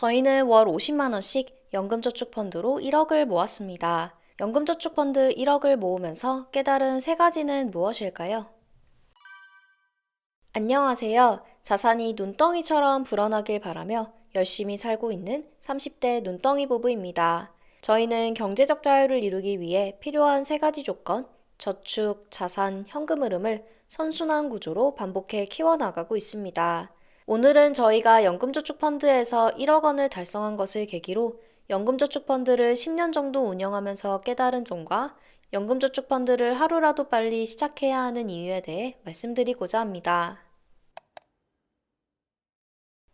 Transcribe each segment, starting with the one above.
저희는 월 50만 원씩 연금저축펀드로 1억을 모았습니다. 연금저축펀드 1억을 모으면서 깨달은 세 가지는 무엇일까요? 안녕하세요. 자산이 눈덩이처럼 불어나길 바라며 열심히 살고 있는 30대 눈덩이 부부입니다. 저희는 경제적 자유를 이루기 위해 필요한 세 가지 조건, 저축, 자산, 현금 흐름을 선순환 구조로 반복해 키워나가고 있습니다. 오늘은 저희가 연금저축펀드에서 1억 원을 달성한 것을 계기로 연금저축펀드를 10년 정도 운영하면서 깨달은 점과 연금저축펀드를 하루라도 빨리 시작해야 하는 이유에 대해 말씀드리고자 합니다.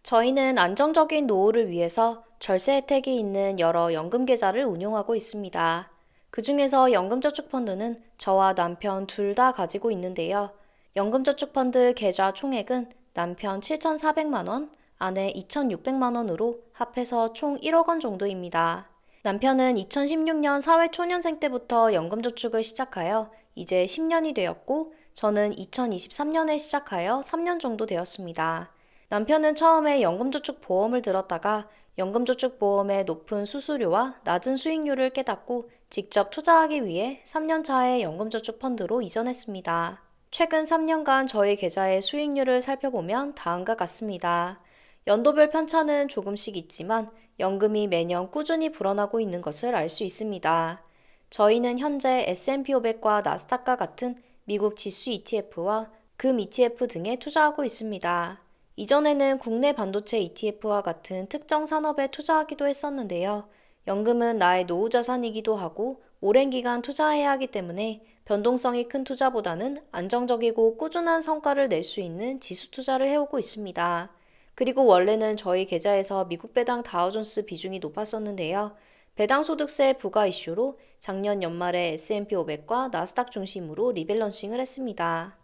저희는 안정적인 노후를 위해서 절세 혜택이 있는 여러 연금 계좌를 운용하고 있습니다. 그중에서 연금저축펀드는 저와 남편 둘 다 가지고 있는데요. 연금저축펀드 계좌 총액은 남편 7,400만 원, 아내 2,600만 원으로 합해서 총 1억 원 정도입니다. 남편은 2016년 사회초년생 때부터 연금저축을 시작하여 이제 10년이 되었고, 저는 2023년에 시작하여 3년 정도 되었습니다. 남편은 처음에 연금저축보험을 들었다가 연금저축보험의 높은 수수료와 낮은 수익률을 깨닫고 직접 투자하기 위해 3년 차에 연금저축펀드로 이전했습니다. 최근 3년간 저희 계좌의 수익률을 살펴보면 다음과 같습니다. 연도별 편차는 조금씩 있지만 연금이 매년 꾸준히 불어나고 있는 것을 알 수 있습니다. 저희는 현재 S&P 500과 나스닥과 같은 미국 지수 ETF와 금 ETF 등에 투자하고 있습니다. 이전에는 국내 반도체 ETF와 같은 특정 산업에 투자하기도 했었는데요. 연금은 나의 노후 자산이기도 하고 오랜 기간 투자해야 하기 때문에 변동성이 큰 투자보다는 안정적이고 꾸준한 성과를 낼 수 있는 지수 투자를 해오고 있습니다. 그리고 원래는 저희 계좌에서 미국 배당 다우존스 비중이 높았었는데요. 배당 소득세 부과 이슈로 작년 연말에 S&P 500과 나스닥 중심으로 리밸런싱을 했습니다.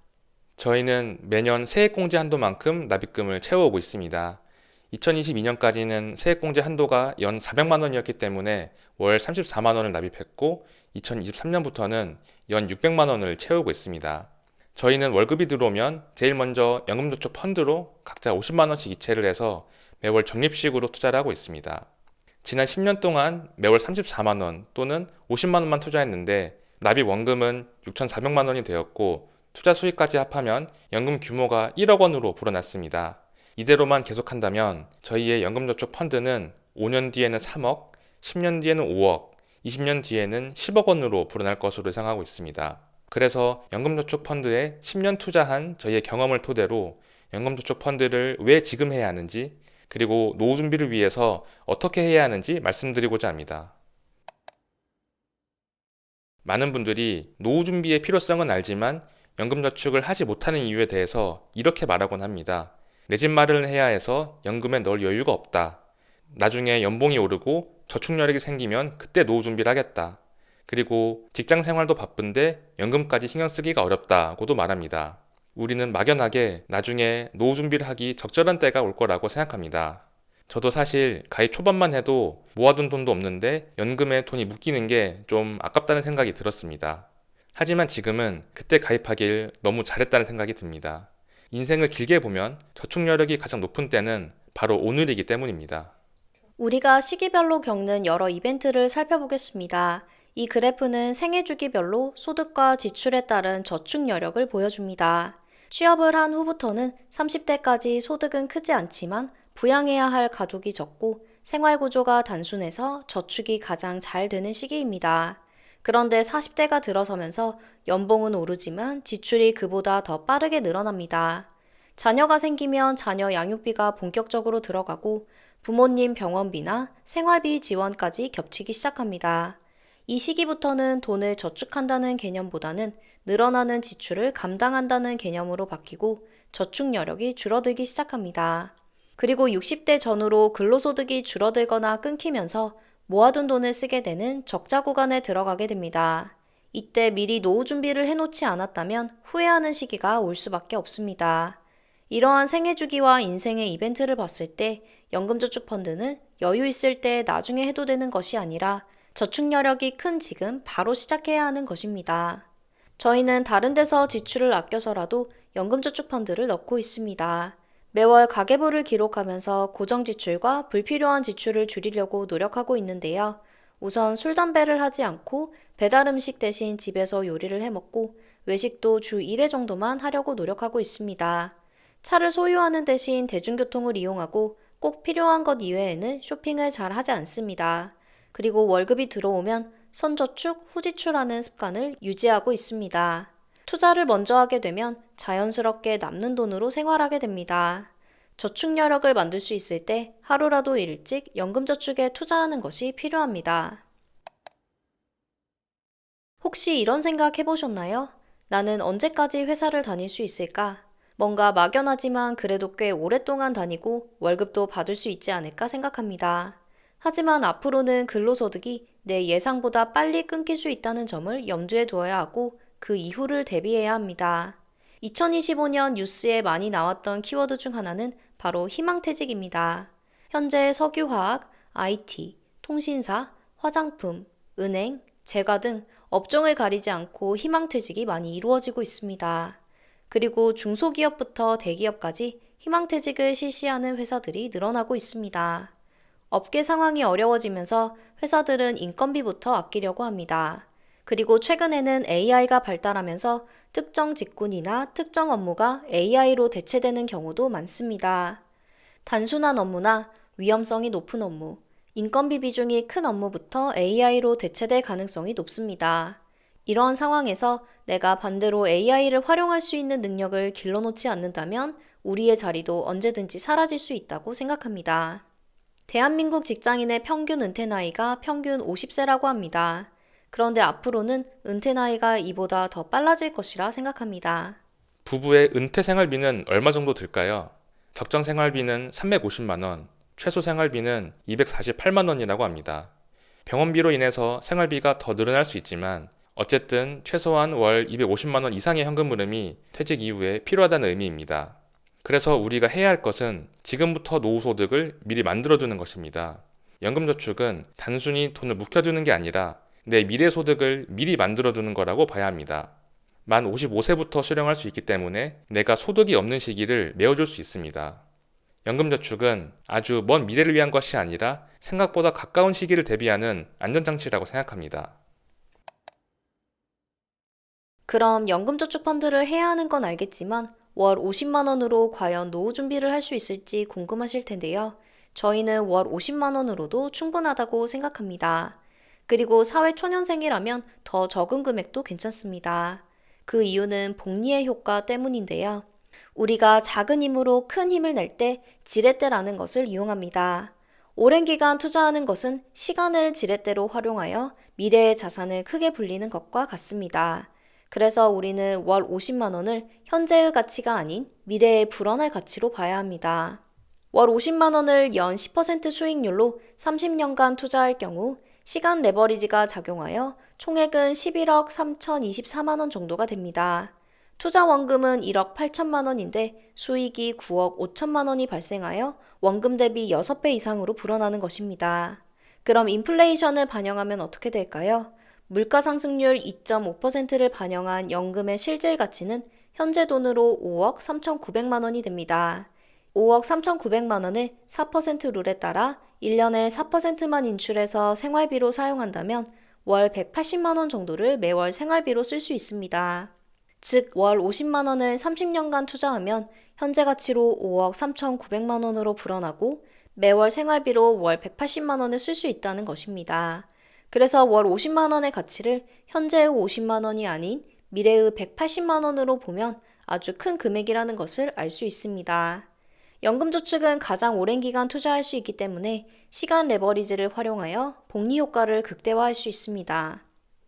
저희는 매년 세액공제 한도만큼 납입금을 채워오고 있습니다. 2022년까지는 세액공제 한도가 연 400만 원이었기 때문에 월 34만 원을 납입했고 2023년부터는 연 600만 원을 채우고 있습니다. 저희는 월급이 들어오면 제일 먼저 연금저축 펀드로 각자 50만 원씩 이체를 해서 매월 적립식으로 투자를 하고 있습니다. 지난 10년 동안 매월 34만 원 또는 50만 원만 투자했는데 납입 원금은 6,400만 원이 되었고 투자 수익까지 합하면 연금 규모가 1억 원으로 불어났습니다. 이대로만 계속한다면 저희의 연금저축 펀드는 5년 뒤에는 3억, 10년 뒤에는 5억, 20년 뒤에는 10억 원으로 불어날 것으로 예상하고 있습니다. 그래서 연금저축 펀드에 10년 투자한 저희의 경험을 토대로 연금저축 펀드를 왜 지금 해야 하는지, 그리고 노후 준비를 위해서 어떻게 해야 하는지 말씀드리고자 합니다. 많은 분들이 노후 준비의 필요성은 알지만 연금저축을 하지 못하는 이유에 대해서 이렇게 말하곤 합니다. 내 집 마련을 해야 해서 연금에 넣을 여유가 없다. 나중에 연봉이 오르고 저축여력이 생기면 그때 노후 준비를 하겠다. 그리고 직장 생활도 바쁜데 연금까지 신경 쓰기가 어렵다고도 말합니다. 우리는 막연하게 나중에 노후 준비를 하기 적절한 때가 올 거라고 생각합니다. 저도 사실 가입 초반만 해도 모아둔 돈도 없는데 연금에 돈이 묶이는 게 좀 아깝다는 생각이 들었습니다. 하지만 지금은 그때 가입하길 너무 잘했다는 생각이 듭니다. 인생을 길게 보면 저축여력이 가장 높은 때는 바로 오늘이기 때문입니다. 우리가 시기별로 겪는 여러 이벤트를 살펴보겠습니다. 이 그래프는 생애 주기별로 소득과 지출에 따른 저축 여력을 보여줍니다. 취업을 한 후부터는 30대까지 소득은 크지 않지만 부양해야 할 가족이 적고 생활 구조가 단순해서 저축이 가장 잘 되는 시기입니다. 그런데 40대가 들어서면서 연봉은 오르지만 지출이 그보다 더 빠르게 늘어납니다. 자녀가 생기면 자녀 양육비가 본격적으로 들어가고 부모님 병원비나 생활비 지원까지 겹치기 시작합니다. 이 시기부터는 돈을 저축한다는 개념보다는 늘어나는 지출을 감당한다는 개념으로 바뀌고 저축 여력이 줄어들기 시작합니다. 그리고 60대 전후로 근로소득이 줄어들거나 끊기면서 모아둔 돈을 쓰게 되는 적자 구간에 들어가게 됩니다. 이때 미리 노후 준비를 해놓지 않았다면 후회하는 시기가 올 수밖에 없습니다. 이러한 생애 주기와 인생의 이벤트를 봤을 때 연금저축펀드는 여유 있을 때 나중에 해도 되는 것이 아니라 저축 여력이 큰 지금 바로 시작해야 하는 것입니다. 저희는 다른 데서 지출을 아껴서라도 연금저축펀드를 넣고 있습니다. 매월 가계부를 기록하면서 고정 지출과 불필요한 지출을 줄이려고 노력하고 있는데요. 우선 술, 담배를 하지 않고 배달 음식 대신 집에서 요리를 해 먹고 외식도 주 1회 정도만 하려고 노력하고 있습니다. 차를 소유하는 대신 대중교통을 이용하고 꼭 필요한 것 이외에는 쇼핑을 잘 하지 않습니다. 그리고 월급이 들어오면 선저축, 후지출하는 습관을 유지하고 있습니다. 투자를 먼저 하게 되면 자연스럽게 남는 돈으로 생활하게 됩니다. 저축 여력을 만들 수 있을 때 하루라도 일찍 연금저축에 투자하는 것이 필요합니다. 혹시 이런 생각 해보셨나요? 나는 언제까지 회사를 다닐 수 있을까? 뭔가 막연하지만 그래도 꽤 오랫동안 다니고 월급도 받을 수 있지 않을까 생각합니다. 하지만 앞으로는 근로소득이 내 예상보다 빨리 끊길 수 있다는 점을 염두에 두어야 하고 그 이후를 대비해야 합니다. 2025년 뉴스에 많이 나왔던 키워드 중 하나는 바로 희망퇴직입니다. 현재 석유화학, IT, 통신사, 화장품, 은행, 제과 등 업종을 가리지 않고 희망퇴직이 많이 이루어지고 있습니다. 그리고 중소기업부터 대기업까지 희망퇴직을 실시하는 회사들이 늘어나고 있습니다. 업계 상황이 어려워지면서 회사들은 인건비부터 아끼려고 합니다. 그리고 최근에는 AI가 발달하면서 특정 직군이나 특정 업무가 AI로 대체되는 경우도 많습니다. 단순한 업무나 위험성이 높은 업무, 인건비 비중이 큰 업무부터 AI로 대체될 가능성이 높습니다. 이러한 상황에서 내가 반대로 AI를 활용할 수 있는 능력을 길러놓지 않는다면 우리의 자리도 언제든지 사라질 수 있다고 생각합니다. 대한민국 직장인의 평균 은퇴 나이가 평균 50세라고 합니다. 그런데 앞으로는 은퇴 나이가 이보다 더 빨라질 것이라 생각합니다. 부부의 은퇴 생활비는 얼마 정도 들까요? 적정 생활비는 350만 원, 최소 생활비는 248만 원이라고 합니다. 병원비로 인해서 생활비가 더 늘어날 수 있지만 어쨌든 최소한 월 250만 원 이상의 현금 흐름이 퇴직 이후에 필요하다는 의미입니다. 그래서 우리가 해야 할 것은 지금부터 노후 소득을 미리 만들어두는 것입니다. 연금저축은 단순히 돈을 묵혀두는 게 아니라 내 미래 소득을 미리 만들어두는 거라고 봐야 합니다. 만 55세부터 수령할 수 있기 때문에 내가 소득이 없는 시기를 메워줄 수 있습니다. 연금저축은 아주 먼 미래를 위한 것이 아니라 생각보다 가까운 시기를 대비하는 안전장치라고 생각합니다. 그럼 연금저축 펀드를 해야 하는 건 알겠지만 월 50만 원으로 과연 노후 준비를 할 수 있을지 궁금하실 텐데요. 저희는 월 50만 원으로도 충분하다고 생각합니다. 그리고 사회초년생이라면 더 적은 금액도 괜찮습니다. 그 이유는 복리의 효과 때문인데요. 우리가 작은 힘으로 큰 힘을 낼 때 지렛대라는 것을 이용합니다. 오랜 기간 투자하는 것은 시간을 지렛대로 활용하여 미래의 자산을 크게 불리는 것과 같습니다. 그래서 우리는 월 50만 원을 현재의 가치가 아닌 미래의 불어날 가치로 봐야 합니다. 월 50만 원을 연 10% 수익률로 30년간 투자할 경우 시간 레버리지가 작용하여 총액은 11억 3,024만 원 정도가 됩니다. 투자 원금은 1억 8천만 원인데 수익이 9억 5천만 원이 발생하여 원금 대비 6배 이상으로 불어나는 것입니다. 그럼 인플레이션을 반영하면 어떻게 될까요? 물가 상승률 2.5%를 반영한 연금의 실질 가치는 현재 돈으로 5억 3,900만 원이 됩니다. 5억 3,900만 원을 4% 룰에 따라 1년에 4%만 인출해서 생활비로 사용한다면 월 180만 원 정도를 매월 생활비로 쓸 수 있습니다. 즉, 월 50만 원을 30년간 투자하면 현재 가치로 5억 3,900만 원으로 불어나고 매월 생활비로 월 180만 원을 쓸 수 있다는 것입니다. 그래서 월 50만 원의 가치를 현재의 50만 원이 아닌 미래의 180만 원으로 보면 아주 큰 금액이라는 것을 알 수 있습니다. 연금저축은 가장 오랜 기간 투자할 수 있기 때문에 시간 레버리지를 활용하여 복리 효과를 극대화할 수 있습니다.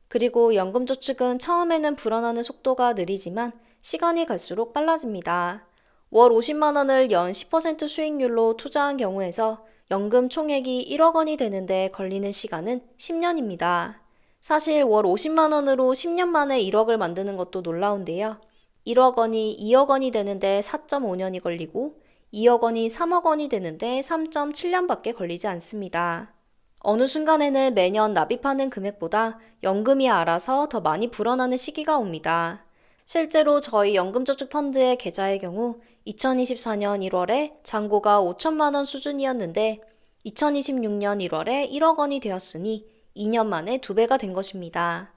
그리고 연금저축은 처음에는 불어나는 속도가 느리지만 시간이 갈수록 빨라집니다. 월 50만 원을 연 10% 수익률로 투자한 경우에서 연금 총액이 1억 원이 되는데 걸리는 시간은 10년입니다. 사실 월 50만 원으로 10년 만에 1억을 만드는 것도 놀라운데요. 1억 원이 2억 원이 되는데 4.5년이 걸리고 2억 원이 3억 원이 되는데 3.7년밖에 걸리지 않습니다. 어느 순간에는 매년 납입하는 금액보다 연금이 알아서 더 많이 불어나는 시기가 옵니다. 실제로 저희 연금저축펀드의 계좌의 경우 2024년 1월에 잔고가 5천만 원 수준이었는데 2026년 1월에 1억 원이 되었으니 2년 만에 2배가 된 것입니다.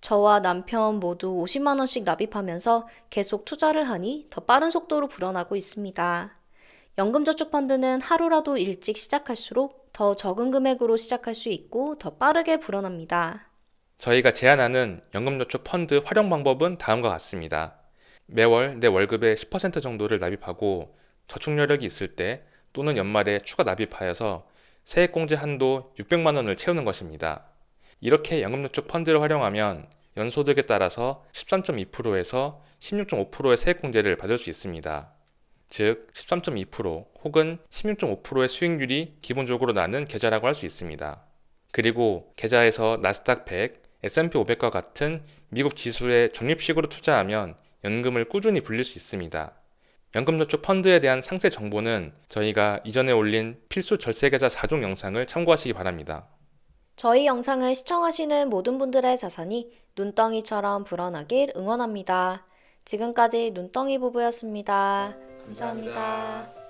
저와 남편 모두 50만 원씩 납입하면서 계속 투자를 하니 더 빠른 속도로 불어나고 있습니다. 연금저축펀드는 하루라도 일찍 시작할수록 더 적은 금액으로 시작할 수 있고 더 빠르게 불어납니다. 저희가 제안하는 연금저축 펀드 활용 방법은 다음과 같습니다. 매월 내 월급의 10% 정도를 납입하고 저축 여력이 있을 때 또는 연말에 추가 납입하여서 세액공제 한도 600만 원을 채우는 것입니다. 이렇게 연금저축 펀드를 활용하면 연소득에 따라서 13.2%에서 16.5%의 세액공제를 받을 수 있습니다. 즉 13.2% 혹은 16.5%의 수익률이 기본적으로 나는 계좌라고 할 수 있습니다. 그리고 계좌에서 나스닥 100, S&P 500과 같은 미국 지수에 적립식으로 투자하면 연금을 꾸준히 불릴 수 있습니다. 연금저축 펀드에 대한 상세 정보는 저희가 이전에 올린 필수 절세계좌 4종 영상을 참고하시기 바랍니다. 저희 영상을 시청하시는 모든 분들의 자산이 눈덩이처럼 불어나길 응원합니다. 지금까지 눈덩이 부부였습니다. 감사합니다.